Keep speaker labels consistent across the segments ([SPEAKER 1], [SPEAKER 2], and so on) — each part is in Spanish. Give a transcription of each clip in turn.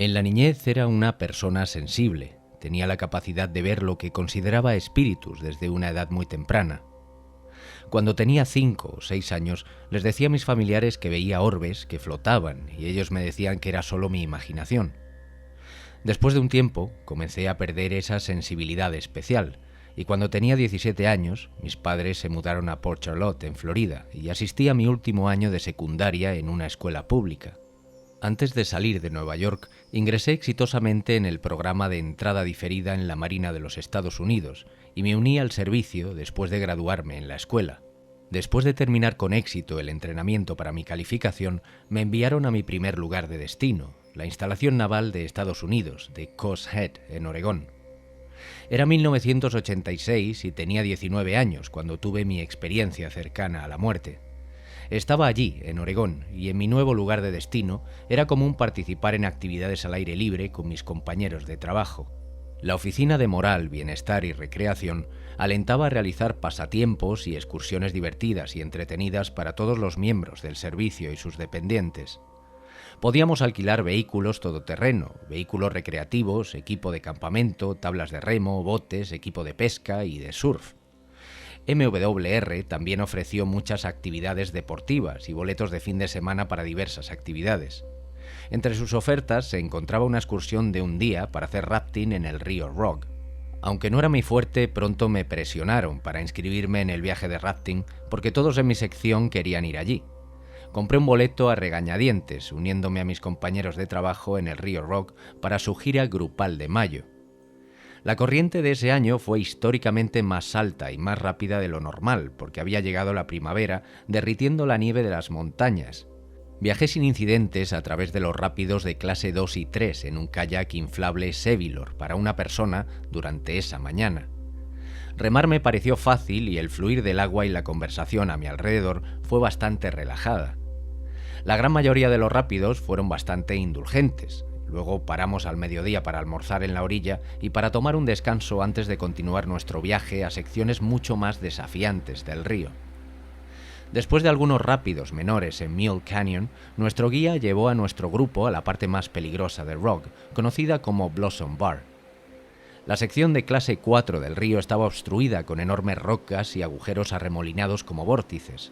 [SPEAKER 1] En la niñez era una persona sensible. Tenía la capacidad de ver lo que consideraba espíritus desde una edad muy temprana. Cuando tenía 5 o 6 años, les decía a mis familiares que veía orbes que flotaban y ellos me decían que era solo mi imaginación. Después de un tiempo, comencé a perder esa sensibilidad especial y cuando tenía 17 años, mis padres se mudaron a Port Charlotte, en Florida, y asistí a mi último año de secundaria en una escuela pública. Antes de salir de Nueva York, ingresé exitosamente en el programa de entrada diferida en la Marina de los Estados Unidos y me uní al servicio después de graduarme en la escuela. Después de terminar con éxito el entrenamiento para mi calificación, me enviaron a mi primer lugar de destino, la instalación naval de Estados Unidos, de Coast Head, en Oregón. Era 1986 y tenía 19 años cuando tuve mi experiencia cercana a la muerte. Estaba allí, en Oregón, y en mi nuevo lugar de destino era común participar en actividades al aire libre con mis compañeros de trabajo. La Oficina de Moral, Bienestar y Recreación alentaba a realizar pasatiempos y excursiones divertidas y entretenidas para todos los miembros del servicio y sus dependientes. Podíamos alquilar vehículos todoterreno, vehículos recreativos, equipo de campamento, tablas de remo, botes, equipo de pesca y de surf. MWR también ofreció muchas actividades deportivas y boletos de fin de semana para diversas actividades. Entre sus ofertas se encontraba una excursión de un día para hacer rafting en el río Rogue. Aunque no era mi fuerte, pronto me presionaron para inscribirme en el viaje de rafting porque todos en mi sección querían ir allí. Compré un boleto a regañadientes, uniéndome a mis compañeros de trabajo en el río Rogue para su gira grupal de mayo. La corriente de ese año fue históricamente más alta y más rápida de lo normal, porque había llegado la primavera, derritiendo la nieve de las montañas. Viajé sin incidentes a través de los rápidos de clase 2 y 3 en un kayak inflable Sevilor para una persona durante esa mañana. Remar me pareció fácil y el fluir del agua y la conversación a mi alrededor fue bastante relajada. La gran mayoría de los rápidos fueron bastante indulgentes. Luego paramos al mediodía para almorzar en la orilla y para tomar un descanso antes de continuar nuestro viaje a secciones mucho más desafiantes del río. Después de algunos rápidos menores en Mule Canyon, nuestro guía llevó a nuestro grupo a la parte más peligrosa del Rogue, conocida como Blossom Bar. La sección de clase 4 del río estaba obstruida con enormes rocas y agujeros arremolinados como vórtices.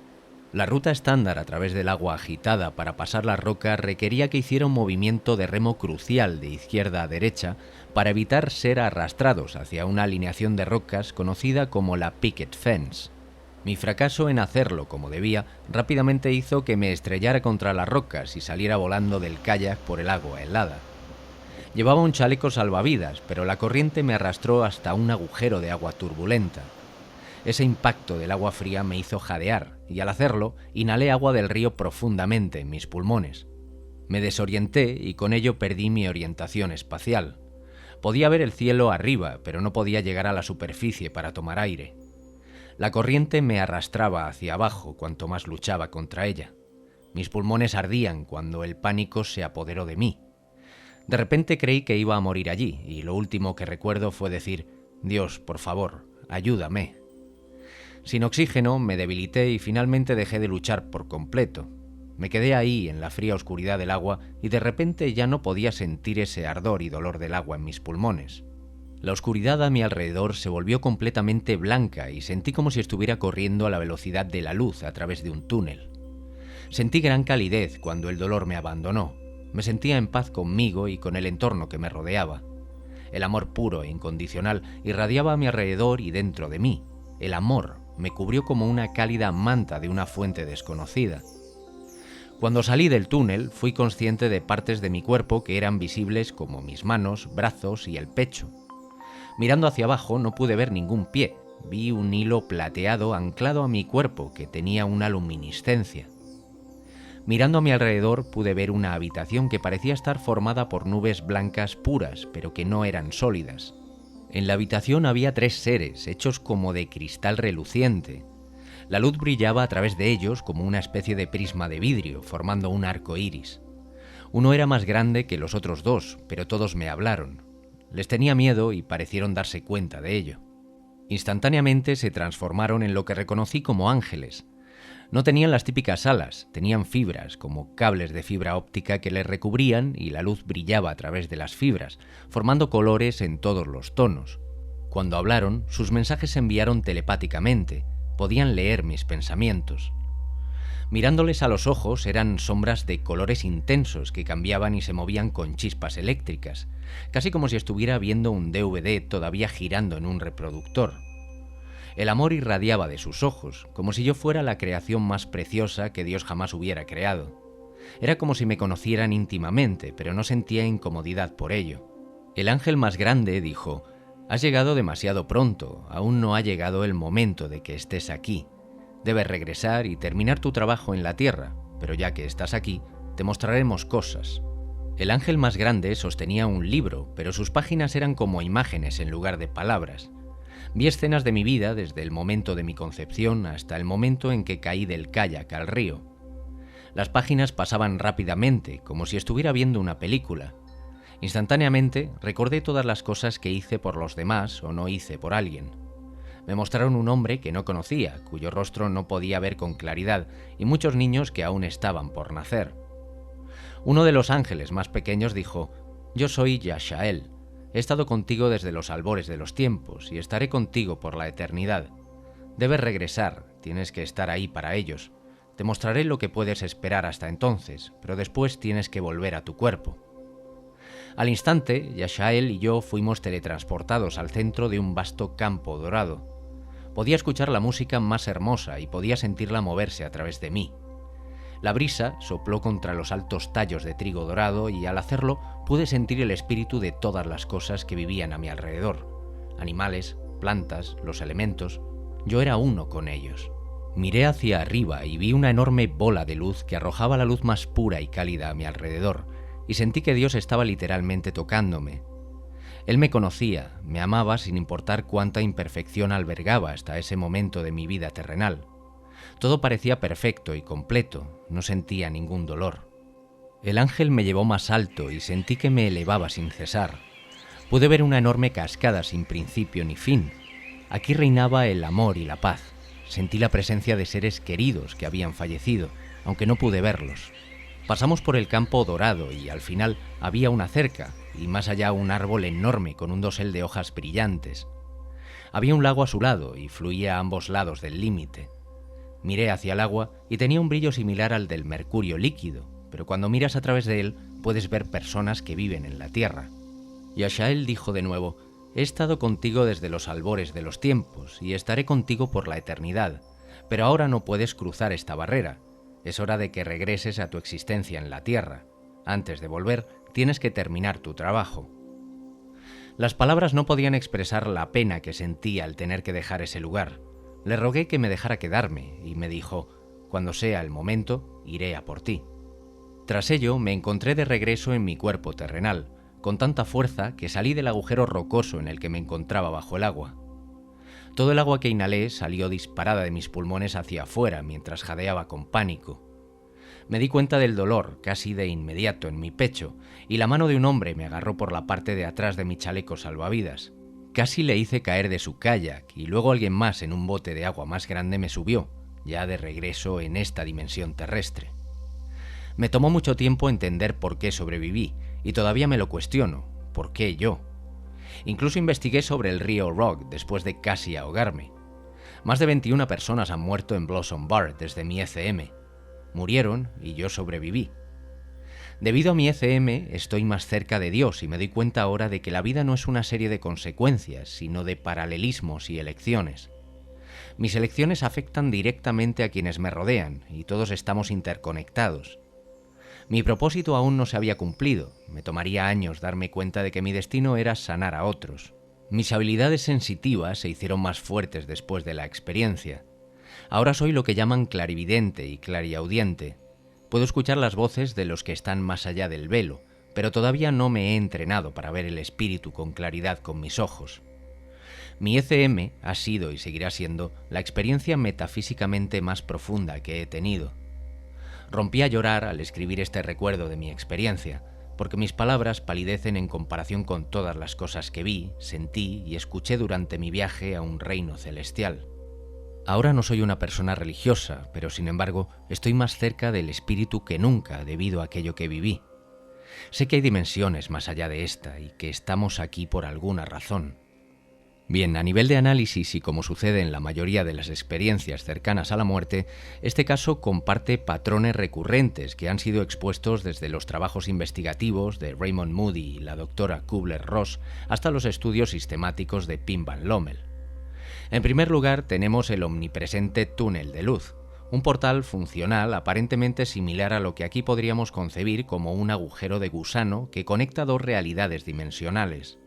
[SPEAKER 1] La ruta estándar a través del agua agitada para pasar las rocas requería que hiciera un movimiento de remo crucial de izquierda a derecha para evitar ser arrastrados hacia una alineación de rocas conocida como la Picket Fence. Mi fracaso en hacerlo como debía rápidamente hizo que me estrellara contra las rocas y saliera volando del kayak por el agua helada. Llevaba un chaleco salvavidas, pero la corriente me arrastró hasta un agujero de agua turbulenta. Ese impacto del agua fría me hizo jadear y al hacerlo inhalé agua del río profundamente en mis pulmones. Me desorienté y con ello perdí mi orientación espacial. Podía ver el cielo arriba, pero no podía llegar a la superficie para tomar aire. La corriente me arrastraba hacia abajo cuanto más luchaba contra ella. Mis pulmones ardían cuando el pánico se apoderó de mí. De repente creí que iba a morir allí y lo último que recuerdo fue decir: «Dios, por favor, ayúdame». Sin oxígeno me debilité y finalmente dejé de luchar por completo. Me quedé ahí en la fría oscuridad del agua y de repente ya no podía sentir ese ardor y dolor del agua en mis pulmones. La oscuridad a mi alrededor se volvió completamente blanca y sentí como si estuviera corriendo a la velocidad de la luz a través de un túnel. Sentí gran calidez cuando el dolor me abandonó. Me sentía en paz conmigo y con el entorno que me rodeaba. El amor puro e incondicional irradiaba a mi alrededor y dentro de mí. El amor me cubrió como una cálida manta de una fuente desconocida. Cuando salí del túnel, fui consciente de partes de mi cuerpo que eran visibles como mis manos, brazos y el pecho. Mirando hacia abajo no pude ver ningún pie. Vi un hilo plateado anclado a mi cuerpo que tenía una luminiscencia. Mirando a mi alrededor pude ver una habitación que parecía estar formada por nubes blancas puras, pero que no eran sólidas. En la habitación había 3 seres, hechos como de cristal reluciente. La luz brillaba a través de ellos como una especie de prisma de vidrio, formando un arco iris. Uno era más grande que los otros 2, pero todos me hablaron. Les tenía miedo y parecieron darse cuenta de ello. Instantáneamente se transformaron en lo que reconocí como ángeles. No tenían las típicas alas, tenían fibras, como cables de fibra óptica que les recubrían y la luz brillaba a través de las fibras, formando colores en todos los tonos. Cuando hablaron, sus mensajes se enviaron telepáticamente, podían leer mis pensamientos. Mirándoles a los ojos eran sombras de colores intensos que cambiaban y se movían con chispas eléctricas, casi como si estuviera viendo un DVD todavía girando en un reproductor. El amor irradiaba de sus ojos, como si yo fuera la creación más preciosa que Dios jamás hubiera creado. Era como si me conocieran íntimamente, pero no sentía incomodidad por ello. El ángel más grande dijo: «Has llegado demasiado pronto, aún no ha llegado el momento de que estés aquí. Debes regresar y terminar tu trabajo en la tierra, pero ya que estás aquí, te mostraremos cosas». El ángel más grande sostenía un libro, pero sus páginas eran como imágenes en lugar de palabras. Vi escenas de mi vida desde el momento de mi concepción hasta el momento en que caí del kayak al río. Las páginas pasaban rápidamente, como si estuviera viendo una película. Instantáneamente recordé todas las cosas que hice por los demás o no hice por alguien. Me mostraron un hombre que no conocía, cuyo rostro no podía ver con claridad, y muchos niños que aún estaban por nacer. Uno de los ángeles más pequeños dijo: «Yo soy Yashael. He estado contigo desde los albores de los tiempos y estaré contigo por la eternidad. Debes regresar, tienes que estar ahí para ellos. Te mostraré lo que puedes esperar hasta entonces, pero después tienes que volver a tu cuerpo». Al instante, Yashael y yo fuimos teletransportados al centro de un vasto campo dorado. Podía escuchar la música más hermosa y podía sentirla moverse a través de mí. La brisa sopló contra los altos tallos de trigo dorado y al hacerlo pude sentir el espíritu de todas las cosas que vivían a mi alrededor. Animales, plantas, los elementos. Yo era uno con ellos. Miré hacia arriba y vi una enorme bola de luz que arrojaba la luz más pura y cálida a mi alrededor, y sentí que Dios estaba literalmente tocándome. Él me conocía, me amaba sin importar cuánta imperfección albergaba hasta ese momento de mi vida terrenal. Todo parecía perfecto y completo, no sentía ningún dolor. El ángel me llevó más alto y sentí que me elevaba sin cesar. Pude ver una enorme cascada sin principio ni fin. Aquí reinaba el amor y la paz. Sentí la presencia de seres queridos que habían fallecido, aunque no pude verlos. Pasamos por el campo dorado y al final había una cerca y más allá un árbol enorme con un dosel de hojas brillantes. Había un lago a su lado y fluía a ambos lados del límite. Miré hacia el agua y tenía un brillo similar al del mercurio líquido, pero cuando miras a través de él puedes ver personas que viven en la tierra. Yashael dijo de nuevo: «He estado contigo desde los albores de los tiempos y estaré contigo por la eternidad, pero ahora no puedes cruzar esta barrera. Es hora de que regreses a tu existencia en la tierra. Antes de volver, tienes que terminar tu trabajo». Las palabras no podían expresar la pena que sentía al tener que dejar ese lugar. Le rogué que me dejara quedarme y me dijo: «Cuando sea el momento, iré a por ti». Tras ello, me encontré de regreso en mi cuerpo terrenal, con tanta fuerza que salí del agujero rocoso en el que me encontraba bajo el agua. Todo el agua que inhalé salió disparada de mis pulmones hacia afuera mientras jadeaba con pánico. Me di cuenta del dolor casi de inmediato en mi pecho y la mano de un hombre me agarró por la parte de atrás de mi chaleco salvavidas. Casi le hice caer de su kayak y luego alguien más en un bote de agua más grande me subió, ya de regreso en esta dimensión terrestre. Me tomó mucho tiempo entender por qué sobreviví y todavía me lo cuestiono. ¿Por qué yo? Incluso investigué sobre el río Rock después de casi ahogarme. Más de 21 personas han muerto en Blossom Bar desde mi ECM. Murieron y yo sobreviví. Debido a mi ECM estoy más cerca de Dios y me doy cuenta ahora de que la vida no es una serie de consecuencias, sino de paralelismos y elecciones. Mis elecciones afectan directamente a quienes me rodean y todos estamos interconectados. Mi propósito aún no se había cumplido. Me tomaría años darme cuenta de que mi destino era sanar a otros. Mis habilidades sensitivas se hicieron más fuertes después de la experiencia. Ahora soy lo que llaman clarividente y clariaudiente. Puedo escuchar las voces de los que están más allá del velo, pero todavía no me he entrenado para ver el espíritu con claridad con mis ojos. Mi ECM ha sido y seguirá siendo la experiencia metafísicamente más profunda que he tenido. Rompí a llorar al escribir este recuerdo de mi experiencia, porque mis palabras palidecen en comparación con todas las cosas que vi, sentí y escuché durante mi viaje a un reino celestial. Ahora no soy una persona religiosa, pero sin embargo estoy más cerca del espíritu que nunca debido a aquello que viví. Sé que hay dimensiones más allá de esta y que estamos aquí por alguna razón. Bien, a nivel de análisis y como sucede en la mayoría de las experiencias cercanas a la muerte, este caso comparte patrones recurrentes que han sido expuestos desde los trabajos investigativos de Raymond Moody y la doctora Kubler-Ross hasta los estudios sistemáticos de Pim van Lommel. En primer lugar, tenemos el omnipresente túnel de luz, un portal funcional aparentemente similar a lo que aquí podríamos concebir como un agujero de gusano que conecta dos realidades dimensionales.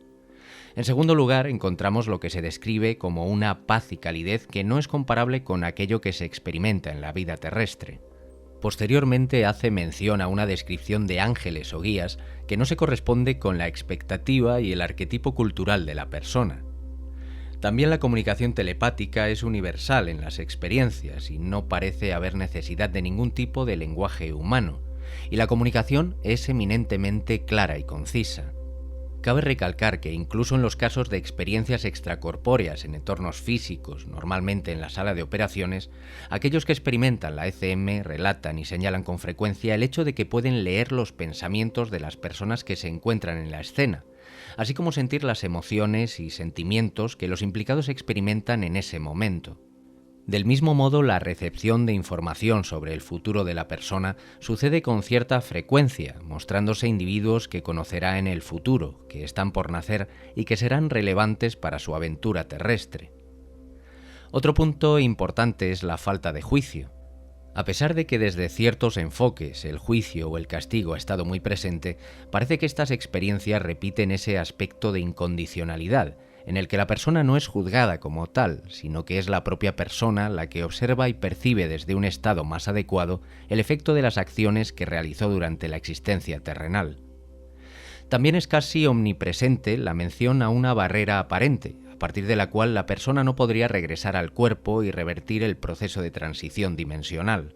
[SPEAKER 1] En segundo lugar, encontramos lo que se describe como una paz y calidez que no es comparable con aquello que se experimenta en la vida terrestre. Posteriormente hace mención a una descripción de ángeles o guías que no se corresponde con la expectativa y el arquetipo cultural de la persona. También la comunicación telepática es universal en las experiencias y no parece haber necesidad de ningún tipo de lenguaje humano, y la comunicación es eminentemente clara y concisa. Cabe recalcar que incluso en los casos de experiencias extracorpóreas en entornos físicos, normalmente en la sala de operaciones, aquellos que experimentan la ECM relatan y señalan con frecuencia el hecho de que pueden leer los pensamientos de las personas que se encuentran en la escena, así como sentir las emociones y sentimientos que los implicados experimentan en ese momento. Del mismo modo, la recepción de información sobre el futuro de la persona sucede con cierta frecuencia, mostrándose individuos que conocerá en el futuro, que están por nacer y que serán relevantes para su aventura terrestre. Otro punto importante es la falta de juicio. A pesar de que desde ciertos enfoques el juicio o el castigo ha estado muy presente, parece que estas experiencias repiten ese aspecto de incondicionalidad, en el que la persona no es juzgada como tal, sino que es la propia persona la que observa y percibe desde un estado más adecuado el efecto de las acciones que realizó durante la existencia terrenal. También es casi omnipresente la mención a una barrera aparente, a partir de la cual la persona no podría regresar al cuerpo y revertir el proceso de transición dimensional.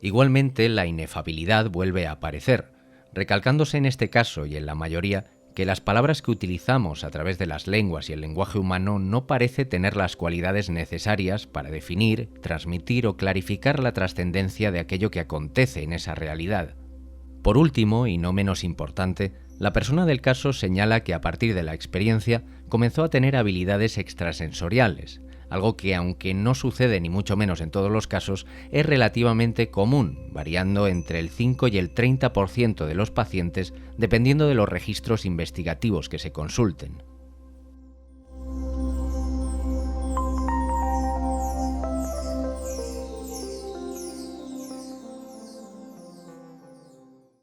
[SPEAKER 1] Igualmente, la inefabilidad vuelve a aparecer, recalcándose en este caso y en la mayoría que las palabras que utilizamos a través de las lenguas y el lenguaje humano no parece tener las cualidades necesarias para definir, transmitir o clarificar la trascendencia de aquello que acontece en esa realidad. Por último, y no menos importante, la persona del caso señala que a partir de la experiencia comenzó a tener habilidades extrasensoriales, algo que, aunque no sucede ni mucho menos en todos los casos, es relativamente común, variando entre el 5 y el 30% de los pacientes dependiendo de los registros investigativos que se consulten.